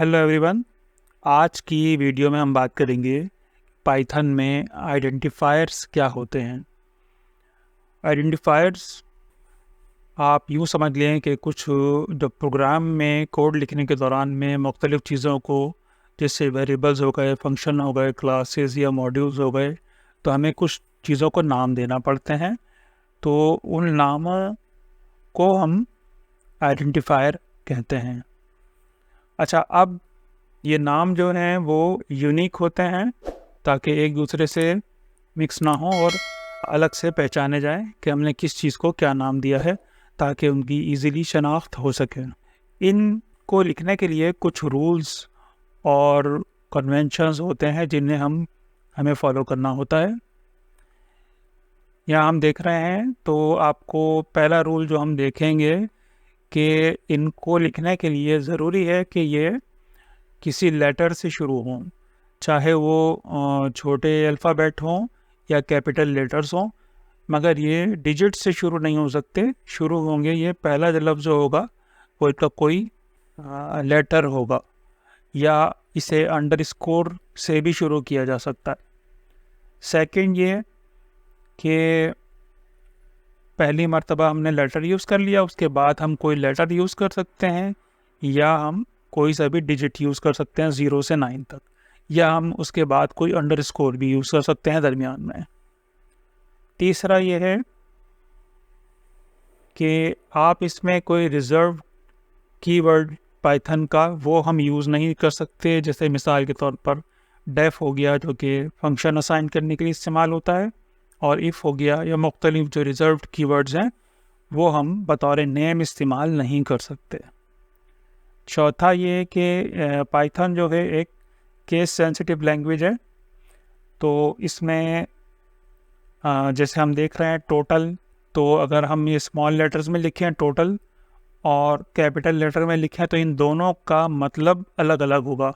Hello everyone. आज की video में हम बात करेंगे पाइथन में आइडेंटिफायर्स क्या होते हैं। आइडेंटिफायर्स आप यूँ समझ लें कि कुछ जो प्रोग्राम में कोड लिखने के दौरान में मुख्तलिफ़ चीज़ों को, जैसे वेरिएबल्स हो गए, फंक्शन हो गए, क्लासेस या मॉड्यूल्स हो गए, तो हमें कुछ चीज़ों को नाम देना पड़ते हैं। तो उन नामों को हम आइडेंटिफायर कहते हैं। अच्छा, अब ये नाम जो हैं वो यूनिक होते हैं ताकि एक दूसरे से मिक्स ना हो और अलग से पहचाने जाए कि हमने किस चीज़ को क्या नाम दिया है, ताकि उनकी इजीली शनाख्त हो सके। इनको लिखने के लिए कुछ रूल्स और कन्वेंशंस होते हैं जिन्हें हमें फॉलो करना होता है। यहाँ हम देख रहे हैं तो आपको पहला रूल जो हम देखेंगे कि इनको लिखने के लिए ज़रूरी है कि ये किसी लेटर से शुरू हों, चाहे वो छोटे अल्फ़ाबेट हों या कैपिटल लेटर्स हों, मगर ये डिजिट से शुरू नहीं हो सकते। शुरू होंगे, ये पहला जो लफ्ज़ होगा वो इसका कोई लेटर होगा, या इसे अंडरस्कोर से भी शुरू किया जा सकता है। सेकंड ये कि पहली मर्तबा हमने लेटर यूज़ कर लिया, उसके बाद हम कोई लेटर यूज़ कर सकते हैं या हम कोई सा भी डिजिट यूज़ कर सकते हैं 0 से 9 तक, या हम उसके बाद कोई अंडरस्कोर भी यूज़ कर सकते हैं दरमियान में। तीसरा ये है कि आप इसमें कोई रिज़र्व कीवर्ड पाइथन का वो हम यूज़ नहीं कर सकते। जैसे मिसाल के तौर पर डेफ हो गया, जो कि फंक्शन असाइन करने के लिए इस्तेमाल होता है, और इफ़ हो गया, या मुख्तलिफ जो रिज़र्व्ड कीवर्ड्स हैं वो हम बतौर नेम इस्तेमाल नहीं कर सकते। चौथा ये कि पाइथन जो है एक केस सेंसिटिव लैंग्वेज है, तो इसमें जैसे हम देख रहे हैं टोटल, तो अगर हम ये स्मॉल लेटर्स में लिखें टोटल और कैपिटल लेटर में लिखें तो इन दोनों का मतलब अलग अलग होगा।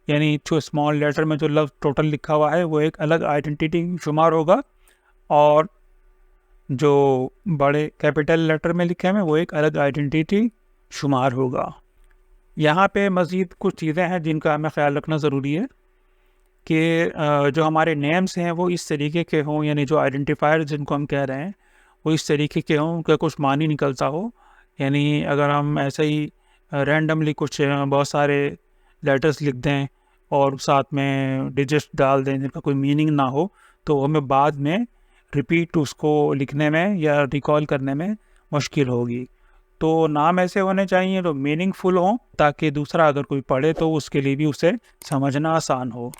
यानी जो स्मॉल लेटर में जो लफ्ज़ टोटल लिखा हुआ है वो एक अलग आइडेंटिटी शुमार होगा, और जो बड़े कैपिटल लेटर में लिखे हैं वो एक अलग आइडेंटिटी शुमार होगा। यहाँ पे मज़ीद कुछ चीज़ें हैं जिनका हमें ख्याल रखना ज़रूरी है कि जो हमारे नेम्स हैं वो इस तरीके के हों, यानी जो आइडेंटिफायर जिनको हम कह रहे हैं वो इस तरीके के हों कि कुछ मानी निकलता हो। यानी अगर हम ऐसे ही रैंडमली कुछ बहुत सारे लेटर्स लिख दें और साथ में डिजिट्स डाल दें जिनका कोई मीनिंग ना हो, तो हमें बाद में रिपीट उसको लिखने में या रिकॉल करने में मुश्किल होगी। तो नाम ऐसे होने चाहिए जो मीनिंगफुल हों, ताकि दूसरा अगर कोई पढ़े तो उसके लिए भी उसे समझना आसान हो।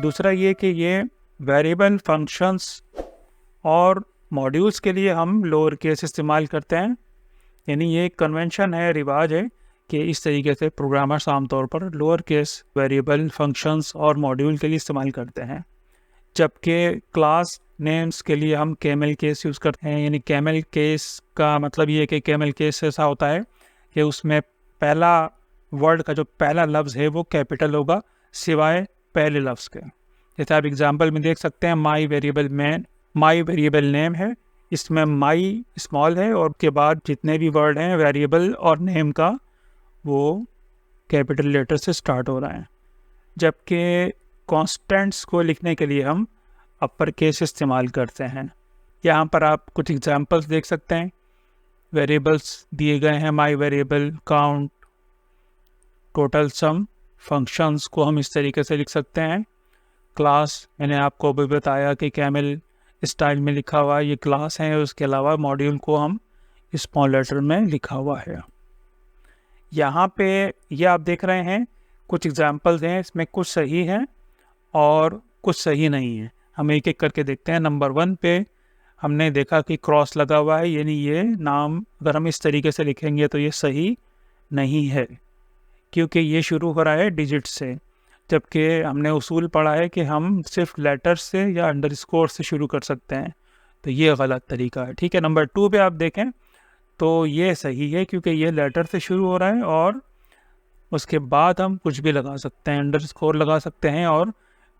दूसरा ये कि ये वेरिएबल, फंक्शंस और मॉड्यूल्स के लिए हम लोअर केस इस्तेमाल करते हैं। यानी ये एक कन्वेंशन है, रिवाज है कि इस तरीके से प्रोग्रामर्स आमतौर पर लोअर केस वेरिएबल, फंक्शंस और मॉड्यूल के लिए इस्तेमाल करते हैं, जबकि क्लास नेम्स के लिए हम कैमल केस यूज़ करते हैं। यानी कैमल केस का मतलब ये है कि कैमल केस ऐसा होता है कि उसमें पहला वर्ड का जो पहला लफ्ज़ है वो कैपिटल होगा, सिवाय पहले लफ्ज़ के। जैसे आप एग्जांपल में देख सकते हैं, माई वेरिएबल नेम है, इसमें माई स्मॉल है और के बाद जितने भी वर्ड हैं वेरिएबल और नेम का वो कैपिटल लेटर से स्टार्ट हो रहा है। जबकि कॉन्स्टेंट्स को लिखने के लिए हम अपर केस इस्तेमाल करते हैं। यहाँ पर आप कुछ एग्जांपल्स देख सकते हैं। वेरिएबल्स दिए गए हैं, माई वेरिएबल, काउंट, टोटल, सम। फंक्शंस को हम इस तरीके से लिख सकते हैं। क्लास मैंने आपको अभी बताया कि कैमल स्टाइल में लिखा हुआ ये क्लास है। उसके अलावा मॉड्यूल को हम स्मॉल लेटर में लिखा हुआ है। यहाँ पे ये आप देख रहे हैं कुछ एग्जांपल्स हैं, इसमें कुछ सही हैं और कुछ सही नहीं है। हम एक एक करके देखते हैं। नंबर 1 पे हमने देखा कि क्रॉस लगा हुआ है, यानी ये नाम अगर हम इस तरीके से लिखेंगे तो ये सही नहीं है, क्योंकि ये शुरू हो रहा है डिजिट से, जबकि हमने उसूल पढ़ा है कि हम सिर्फ लेटर से या अंडरस्कोर से शुरू कर सकते हैं। तो ये गलत तरीका है। ठीक है, नंबर 2 पे आप देखें तो ये सही है, क्योंकि ये लेटर से शुरू हो रहा है और उसके बाद हम कुछ भी लगा सकते हैं, अंडरस्कोर लगा सकते हैं और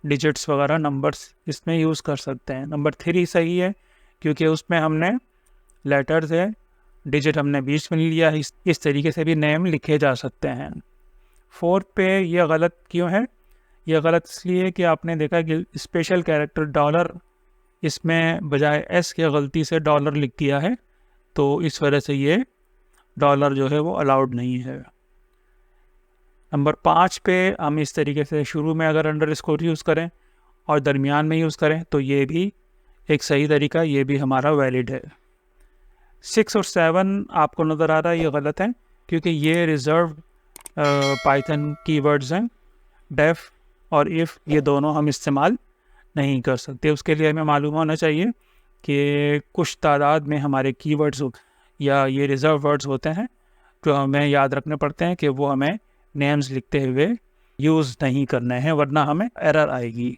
डिजिट्स वगैरह नंबर्स इसमें यूज़ कर सकते हैं। नंबर 3 सही है, क्योंकि उसमें हमने लेटर्स है, डिजिट हमने बीच में लिया है। इस तरीके से भी नेम लिखे जा सकते हैं। 4 पे ये गलत क्यों है? ये गलत इसलिए कि आपने देखा कि स्पेशल कैरेक्टर डॉलर इसमें बजाय एस के गलती से डॉलर लिख दिया है, तो इस वजह से ये डॉलर जो है वो अलाउड नहीं है। नंबर 5 पे हम इस तरीके से शुरू में अगर अंडरस्कोर यूज़ करें और दरमियान में यूज़ करें तो ये भी एक सही तरीका, ये भी हमारा वैलिड है। 6 और 7 आपको नज़र आ रहा है ये गलत है, क्योंकि ये रिज़र्व पाइथन कीवर्ड्स हैं। डेफ और इफ़ ये दोनों हम इस्तेमाल नहीं कर सकते। उसके लिए हमें मालूम होना चाहिए कि कुछ तादाद में हमारे कीवर्ड्स या ये रिज़र्व वर्ड्स होते हैं जो हमें याद रखने पड़ते हैं कि वो हमें नेम्स लिखते हुए यूज़ नहीं करने हैं, वरना हमें एरर आएगी।